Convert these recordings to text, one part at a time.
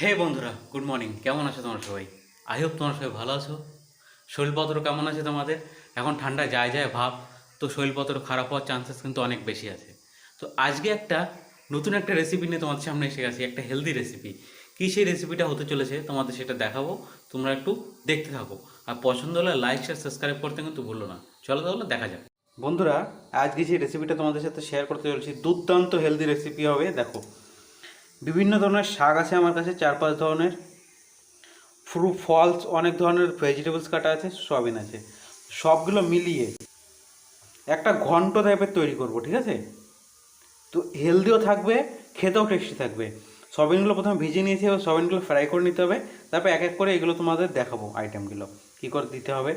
হে বন্ধুরা, good morning. কেমন আছো তোমরা সবাই? আই হোপ তোমরা সবাই ভালো আছো। শরীরপত্র কেমন আছে তোমাদের? এখন ঠান্ডা যায় যায় ভাব, তো শরীরপত্র খারাপ হওয়ার চান্সেস কিন্তু অনেক বেশি আছে। তো আজকে নতুন একটা রেসিপি নিয়ে তোমাদের সামনে এসে গেছি, একটা হেলদি রেসিপি। কী সেই রেসিপিটা হতে চলেছে তোমাদের সেটা দেখাবো, তোমরা একটু দেখতে থাকো। আর পছন্দ হলে লাইক শেয়ার সাবস্ক্রাইব করতে কিন্তু ভুলো না। চলো তাহলে দেখা যাক। বন্ধুরা, আজকে যে রেসিপিটা তোমাদের সাথে শেয়ার করতে চলেছি দুর্দান্ত হেলদি রেসিপি হবে। দেখো, বিভিন্ন ধরনের শাক আছে আমার কাছে, 4-5 ধরনের ফ্রুট ফলস, অনেক ধরনের ভেজিটেবলস কাটা আছে, সয়াবিন আছে, সবগুলো মিলিয়ে একটা ঘন্ট টাইপের তৈরি করব, ঠিক আছে? তো হেলদিও থাকবে, খেতেও টেস্টি থাকবে। সয়াবিনগুলো প্রথমে ভিজিয়ে নিয়েছি, এবার সয়াবিনগুলো ফ্রাই করে নিতে হবে। তারপর এক এক করে এগুলো তোমাদের দেখাবো আইটেমগুলো কী করে দিতে হবে।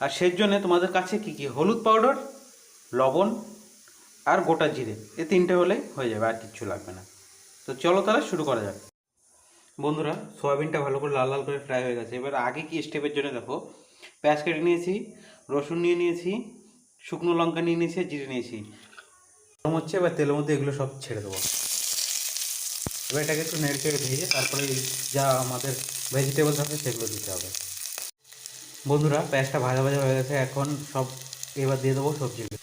আর সেই জন্যে তোমাদের কাছে কী কী, হলুদ পাউডার, লবণ আর গোটা জিরে, এই তিনটে হলেই হয়ে যাবে, আর কিচ্ছু লাগবে না। তো চলো তাহলে শুরু করা যাক। বন্ধুরা, সয়াবিনটা ভালো করে লাল লাল করে ফ্রাই হয়ে গেছে। এবার আগে কি স্টেপের জন্য দেখো, পেঁয়াজ কেটে নিয়েছি, রসুন নিয়ে নিয়েছি, শুকনো লঙ্কা নিয়ে নিয়েছি, জিরে নিয়েছি। গরম হচ্ছে, এবার তেলের মধ্যে এগুলো সব ছেড়ে দেবো। এবার এটাকে একটু নেড়ে চেড়ে ভেজে তারপরে যা আমাদের ভেজিটেবলস আছে সেগুলো দিতে হবে। বন্ধুরা, পেঁয়াজটা ভাজা ভাজা হয়ে গেছে, এখন সব এবার দিয়ে দেবো সবজিগুলো।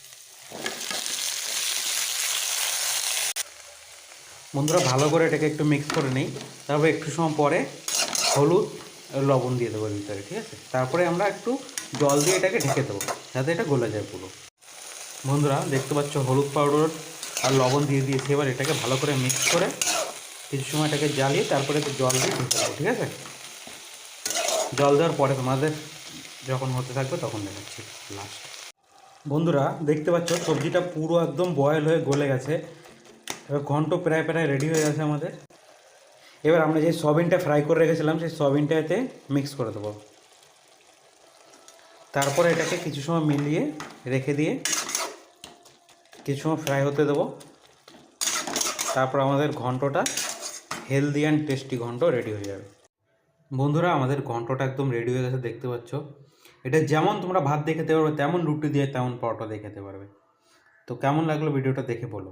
বন্ধুরা, ভালো করে এটাকে একটু মিক্স করে নিই। তারপর একটু সময় পরে হলুদ লবণ দিয়ে দেবো ভিতরে, ঠিক আছে? তারপরে আমরা একটু জল দিয়ে এটাকে ঢেকে দেবো যাতে এটা গলে যায় পুরো। বন্ধুরা, দেখতে পাচ্ছ হলুদ পাউডার আর লবণ দিয়ে দিয়েছি। এবার এটাকে ভালো করে মিক্স করে কিছু সময় এটাকে জ্বালিয়ে তারপরে একটু জল দিয়ে ঢেকে দেবো, ঠিক আছে? জল দেওয়ার পরে তোমাদের যখন হতে থাকবে তখন দেখাচ্ছি লাস্ট। বন্ধুরা, দেখতে পাচ্ছ সবজিটা পুরো একদম বয়েল হয়ে গলে গেছে। এবার ঘন্ট প্রায় প্রায় রেডি হয়ে গেছে আমাদের। এবার আমরা যে সয়াবিনটা ফ্রাই করে রেখেছিলাম সেই সয়াবিনটা এতে মিক্স করে দেবো। তারপরে এটাকে কিছু সময় মিলিয়ে রেখে দিয়ে কিছু সময় ফ্রাই হতে দেবো। তারপর আমাদের ঘন্টটা হেলদি অ্যান্ড টেস্টি ঘন্ট রেডি হয়ে যাবে। বন্ধুরা, আমাদের ঘন্টটা একদম রেডি হয়ে গেছে, দেখতে পাচ্ছ। এটা যেমন তোমরা ভাত দিয়ে খেতে পারবে, তেমন রুটি দিয়ে, তেমন পরোটা দিয়ে খেতে পারবে। তো কেমন লাগলো ভিডিওটা দেখে বলো।